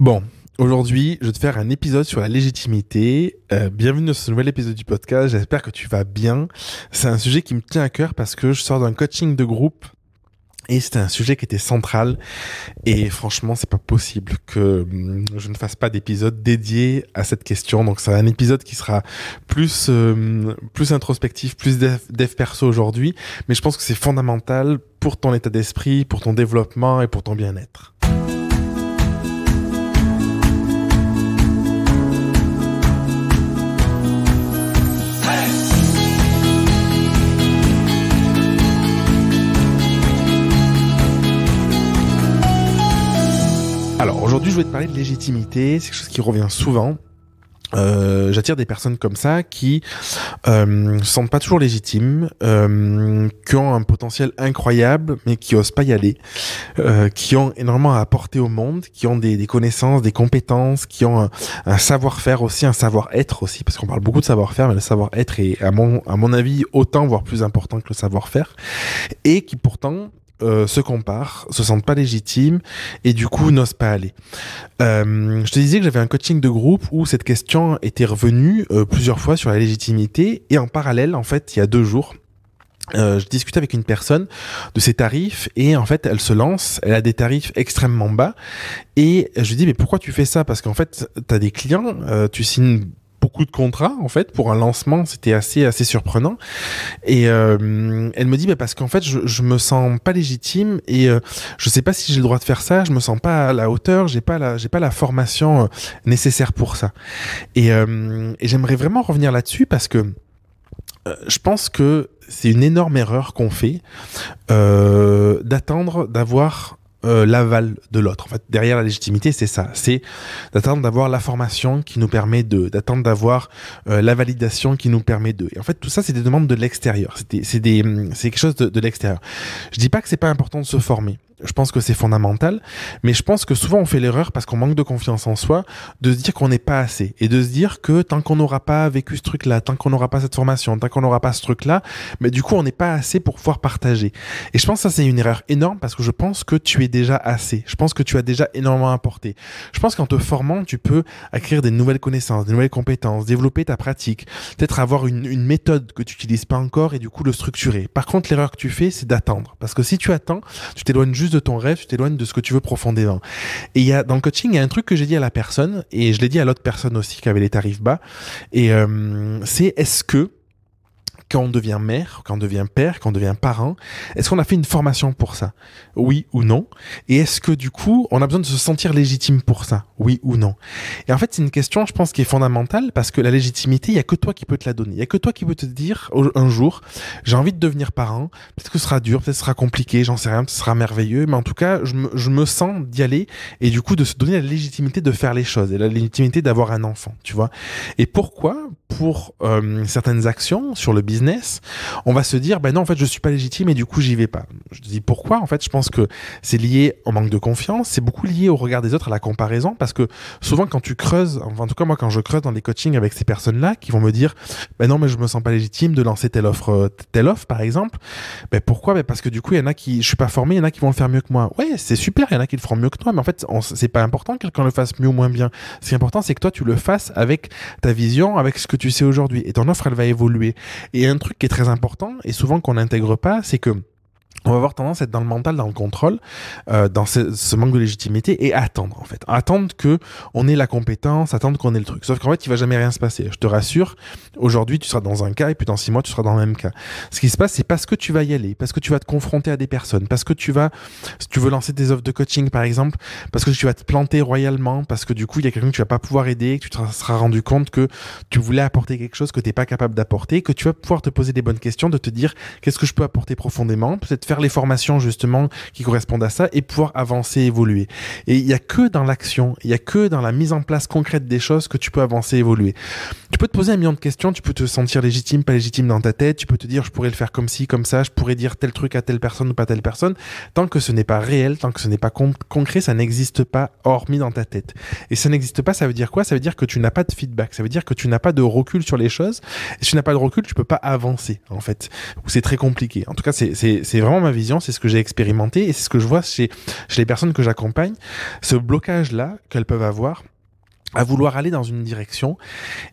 Bon, aujourd'hui, je vais te faire un épisode sur la légitimité. Bienvenue dans ce nouvel épisode du podcast. J'espère que tu vas bien. C'est un sujet qui me tient à cœur parce que je sors d'un coaching de groupe et c'était un sujet qui était central. Et franchement, c'est pas possible que je ne fasse pas d'épisode dédié à cette question. Donc, c'est un épisode qui sera plus introspectif, plus dev perso aujourd'hui. Mais je pense que c'est fondamental pour ton état d'esprit, pour ton développement et pour ton bien-être. Alors aujourd'hui, je vais te parler de légitimité. C'est quelque chose qui revient souvent. J'attire des personnes comme ça qui se sentent pas toujours légitimes, qui ont un potentiel incroyable mais qui osent pas y aller, qui ont énormément à apporter au monde, qui ont des connaissances, des compétences, qui ont un savoir-faire aussi, un savoir-être aussi, parce qu'on parle beaucoup de savoir-faire, mais le savoir-être est à mon avis autant voire plus important que le savoir-faire, et qui pourtant se comparent, se sentent pas légitimes et du coup n'osent pas aller. Je te disais que j'avais un coaching de groupe où cette question était revenue plusieurs fois sur la légitimité, et en parallèle, en fait, il y a 2 jours, je discutais avec une personne de ses tarifs et en fait elle se lance, elle a des tarifs extrêmement bas et je lui dis mais pourquoi tu fais ça? Parce qu'en fait t'as des clients, tu signes beaucoup de contrats en fait pour un lancement, c'était assez surprenant, et elle me dit parce qu'en fait je me sens pas légitime et je sais pas si j'ai le droit de faire ça, je me sens pas à la hauteur, j'ai pas la formation nécessaire pour ça, et j'aimerais vraiment revenir là-dessus parce que je pense que c'est une énorme erreur qu'on fait d'attendre d'avoir l'aval de l'autre. En fait, derrière la légitimité, c'est ça. C'est d'attendre d'avoir la formation qui nous permet d'attendre d'avoir la validation qui nous permet de. Et en fait, tout ça, c'est des demandes de l'extérieur. C'est quelque chose de l'extérieur. Je dis pas que c'est pas important de se former. Je pense que c'est fondamental, mais je pense que souvent on fait l'erreur parce qu'on manque de confiance en soi, de se dire qu'on n'est pas assez et de se dire que tant qu'on n'aura pas vécu ce truc-là, tant qu'on n'aura pas cette formation, tant qu'on n'aura pas ce truc-là, mais du coup on n'est pas assez pour pouvoir partager. Et je pense que ça c'est une erreur énorme parce que je pense que tu es déjà assez. Je pense que tu as déjà énormément apporté. Je pense qu'en te formant, tu peux acquérir des nouvelles connaissances, des nouvelles compétences, développer ta pratique, peut-être avoir une méthode que tu n'utilises pas encore et du coup le structurer. Par contre, l'erreur que tu fais, c'est d'attendre. Parce que si tu attends, tu t'éloignes juste de ton rêve, tu t'éloignes de ce que tu veux profondément. Et dans le coaching, il y a un truc que j'ai dit à la personne, et je l'ai dit à l'autre personne aussi qui avait les tarifs bas, et c'est est-ce que quand on devient mère, quand on devient père, quand on devient parent, est-ce qu'on a fait une formation pour ça? Oui ou non? Et est-ce que du coup, on a besoin de se sentir légitime pour ça? Oui ou non? Et en fait, c'est une question, je pense, qui est fondamentale parce que la légitimité, il y a que toi qui peux te la donner. Il y a que toi qui peux te dire un jour, j'ai envie de devenir parent. Peut-être que ce sera dur, peut-être que ce sera compliqué, j'en sais rien, peut-être que ce sera merveilleux, mais en tout cas, je me sens d'y aller et du coup de se donner la légitimité de faire les choses et la légitimité d'avoir un enfant, tu vois. Et pourquoi? Pour certaines actions sur le business, on va se dire non en fait je suis pas légitime et du coup j'y vais pas. Je te dis pourquoi? En fait je pense que c'est lié au manque de confiance, c'est beaucoup lié au regard des autres, à la comparaison, parce que souvent quand tu creuses, enfin en tout cas moi quand je creuse dans les coachings avec ces personnes-là qui vont me dire non mais je me sens pas légitime de lancer telle offre par exemple, pourquoi? Parce que du coup il y en a qui, je suis pas formé, il y en a qui vont le faire mieux que moi. Ouais c'est super, il y en a qui le feront mieux que toi, mais en fait c'est pas important que quelqu'un le fasse mieux ou moins bien. Ce qui est important c'est que toi tu le fasses avec ta vision, avec ce que tu sais aujourd'hui, et ton offre elle va évoluer. Et un truc qui est très important et souvent qu'on n'intègre pas, c'est que on va avoir tendance à être dans le mental, dans le contrôle, dans ce manque de légitimité, et attendre en fait. Attendre que on ait la compétence, attendre qu'on ait le truc. Sauf qu'en fait, il va jamais rien se passer. Je te rassure, aujourd'hui, tu seras dans un cas, et puis dans 6 mois, tu seras dans le même cas. Ce qui se passe, c'est parce que tu vas y aller, parce que tu vas te confronter à des personnes, parce que tu vas, si tu veux lancer des offres de coaching, par exemple, parce que tu vas te planter royalement, parce que du coup, il y a quelqu'un que tu vas pas pouvoir aider, que tu te seras rendu compte que tu voulais apporter quelque chose que t'es pas capable d'apporter, que tu vas pouvoir te poser des bonnes questions, de te dire, qu'est-ce que je peux apporter profondément, peut-être faire les formations justement qui correspondent à ça et pouvoir avancer, évoluer. Et il y a que dans l'action, il y a que dans la mise en place concrète des choses que tu peux avancer, évoluer. Tu peux te poser un million de questions, tu peux te sentir légitime, pas légitime dans ta tête, tu peux te dire je pourrais le faire comme ci, comme ça, je pourrais dire tel truc à telle personne ou pas telle personne. Tant que ce n'est pas réel, tant que ce n'est pas concret, ça n'existe pas hormis dans ta tête. Et ça n'existe pas, ça veut dire quoi? Ça veut dire que tu n'as pas de feedback, ça veut dire que tu n'as pas de recul sur les choses. Et si tu n'as pas de recul, tu peux pas avancer en fait. C'est très compliqué. En tout cas, c'est vraiment vraiment ma vision, c'est ce que j'ai expérimenté et c'est ce que je vois chez les personnes que j'accompagne. Ce blocage-là qu'elles peuvent avoir à vouloir aller dans une direction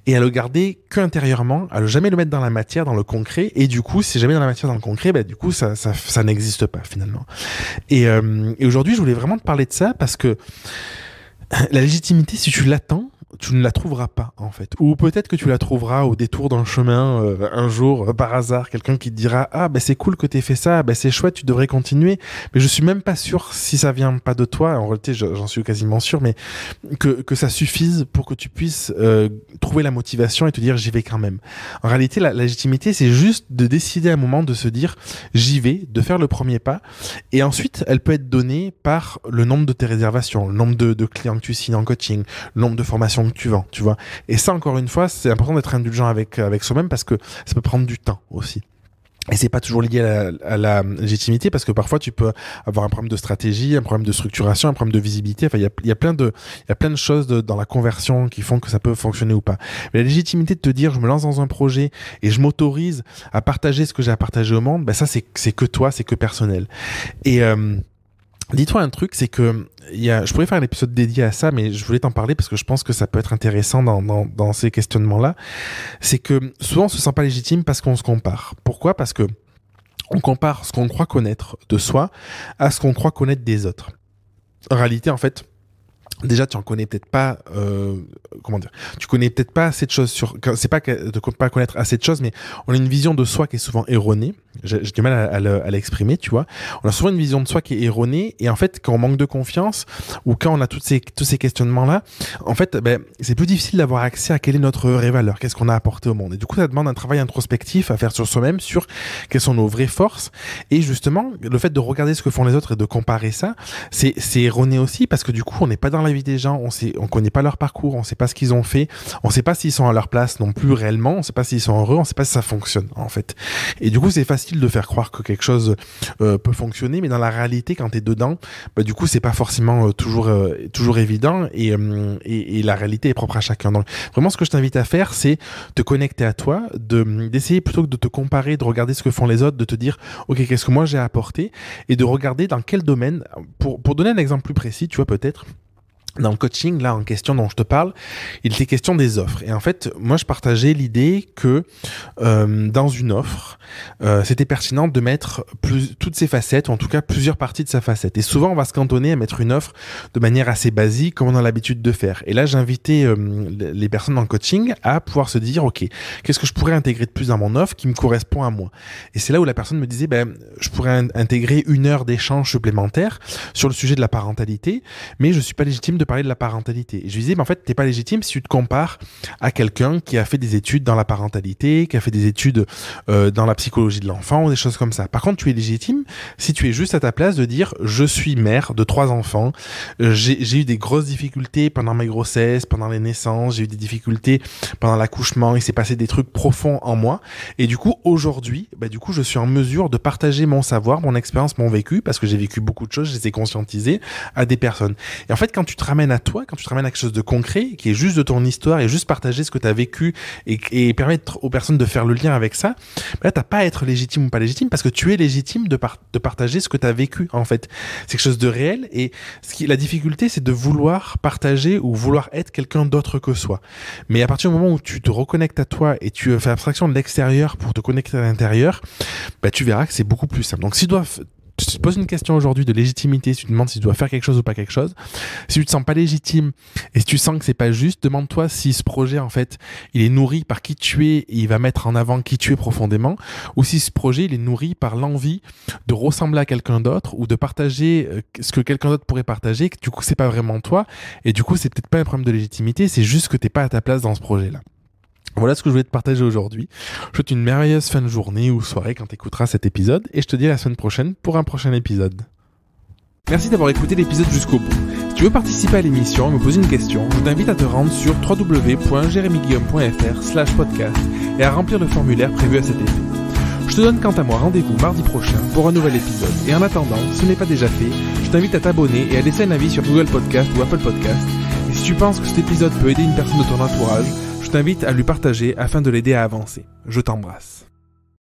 et à le garder qu'intérieurement, à ne jamais le mettre dans la matière, dans le concret. Et du coup, si jamais dans la matière, dans le concret, du coup, ça n'existe pas finalement. Et aujourd'hui, je voulais vraiment te parler de ça parce que la légitimité, si tu l'attends, tu ne la trouveras pas en fait. Ou peut-être que tu la trouveras au détour d'un chemin un jour, par hasard, quelqu'un qui te dira « Ah, c'est cool que t'aies fait ça, c'est chouette, tu devrais continuer. » Mais je suis même pas sûr si ça vient pas de toi, en réalité j'en suis quasiment sûr, mais que ça suffise pour que tu puisses trouver la motivation et te dire « J'y vais quand même ». En réalité, la légitimité, c'est juste de décider à un moment de se dire « J'y vais », de faire le premier pas. Et ensuite, elle peut être donnée par le nombre de tes réservations, le nombre de clients que tu signes en coaching, le nombre de formations que tu vends, tu vois. Et ça, encore une fois, c'est important d'être indulgent avec soi-même parce que ça peut prendre du temps aussi. Et c'est pas toujours lié à la légitimité parce que parfois tu peux avoir un problème de stratégie, un problème de structuration, un problème de visibilité. Enfin, il y a plein de choses dans la conversion qui font que ça peut fonctionner ou pas. Mais la légitimité de te dire, je me lance dans un projet et je m'autorise à partager ce que j'ai à partager au monde, ça c'est que toi, c'est que personnel. Et dis-toi un truc, c'est que je pourrais faire un épisode dédié à ça, mais je voulais t'en parler parce que je pense que ça peut être intéressant dans ces questionnements-là. C'est que souvent on se sent pas légitime parce qu'on se compare. Pourquoi ? Parce que on compare ce qu'on croit connaître de soi à ce qu'on croit connaître des autres. En réalité, en fait, déjà, tu en connais peut-être pas, tu connais peut-être pas assez de choses c'est pas de pas connaître assez de choses, mais on a une vision de soi qui est souvent erronée. J'ai du mal à l'exprimer, tu vois. On a souvent une vision de soi qui est erronée, et en fait, quand on manque de confiance, ou quand on a tous ces questionnements-là, en fait, c'est plus difficile d'avoir accès à quelle est notre vraie valeur, qu'est-ce qu'on a apporté au monde. Et du coup, ça demande un travail introspectif à faire sur soi-même, sur quelles sont nos vraies forces. Et justement, le fait de regarder ce que font les autres et de comparer ça, c'est erroné aussi, parce que du coup, on n'est pas dans la vie des gens, on connaît pas leur parcours, on sait pas ce qu'ils ont fait, on sait pas s'ils sont à leur place non plus réellement, on sait pas s'ils sont heureux, on sait pas si ça fonctionne en fait. Et du coup, c'est facile de faire croire que quelque chose peut fonctionner, mais dans la réalité, quand t'es dedans, du coup, c'est pas forcément toujours évident, et la réalité est propre à chacun. Donc, vraiment, ce que je t'invite à faire, c'est te connecter à toi, d'essayer plutôt que de te comparer, de regarder ce que font les autres, de te dire, ok, qu'est-ce que moi j'ai apporté, et de regarder dans quel domaine, pour donner un exemple plus précis, tu vois, peut-être, dans le coaching, là, en question dont je te parle, il était question des offres. Et en fait, moi, je partageais l'idée que dans une offre, c'était pertinent de mettre toutes ses facettes, ou en tout cas plusieurs parties de sa facette. Et souvent, on va se cantonner à mettre une offre de manière assez basique, comme on a l'habitude de faire. Et là, j'invitais les personnes dans le coaching à pouvoir se dire, ok, qu'est-ce que je pourrais intégrer de plus dans mon offre qui me correspond à moi ? Et c'est là où la personne me disait, je pourrais intégrer 1 heure d'échange supplémentaire sur le sujet de la parentalité, mais je suis pas légitime de parler de la parentalité. Et je lui disais, en fait, t'es pas légitime si tu te compares à quelqu'un qui a fait des études dans la parentalité, qui a fait des études dans la psychologie de l'enfant, ou des choses comme ça. Par contre, tu es légitime si tu es juste à ta place de dire, je suis mère de 3 enfants, j'ai eu des grosses difficultés pendant mes grossesses, pendant les naissances, j'ai eu des difficultés pendant l'accouchement, il s'est passé des trucs profonds en moi, et du coup, aujourd'hui, je suis en mesure de partager mon savoir, mon expérience, mon vécu, parce que j'ai vécu beaucoup de choses, je les ai conscientisées à des personnes. Et en fait, quand tu te ramènes à toi, quand tu te ramènes à quelque chose de concret, qui est juste de ton histoire et juste partager ce que tu as vécu et permettre aux personnes de faire le lien avec ça, là, t'as pas à être légitime ou pas légitime parce que tu es légitime de partager ce que tu as vécu, en fait. C'est quelque chose de réel et la difficulté, c'est de vouloir partager ou vouloir être quelqu'un d'autre que soi. Mais à partir du moment où tu te reconnectes à toi et tu fais abstraction de l'extérieur pour te connecter à l'intérieur, tu verras que c'est beaucoup plus simple. Donc, si tu te poses une question aujourd'hui de légitimité, si tu te demandes si tu dois faire quelque chose ou pas quelque chose, si tu te sens pas légitime et si tu sens que c'est pas juste, demande-toi si ce projet, en fait, il est nourri par qui tu es et il va mettre en avant qui tu es profondément, ou si ce projet, il est nourri par l'envie de ressembler à quelqu'un d'autre ou de partager ce que quelqu'un d'autre pourrait partager, que du coup, c'est pas vraiment toi et du coup, c'est peut-être pas un problème de légitimité, c'est juste que t'es pas à ta place dans ce projet-là. Voilà ce que je voulais te partager aujourd'hui. Je te souhaite une merveilleuse fin de journée ou soirée quand tu écouteras cet épisode et je te dis à la semaine prochaine pour un prochain épisode. Merci d'avoir écouté l'épisode jusqu'au bout. Si tu veux participer à l'émission et me poser une question, je t'invite à te rendre sur www.jeremyguillaume.fr/podcast et à remplir le formulaire prévu à cet effet. Je te donne quant à moi rendez-vous mardi prochain pour un nouvel épisode. Et en attendant, si ce n'est pas déjà fait, je t'invite à t'abonner et à laisser un avis sur Google Podcast ou Apple Podcast. Et si tu penses que cet épisode peut aider une personne de ton entourage, je t'invite à lui partager afin de l'aider à avancer. Je t'embrasse.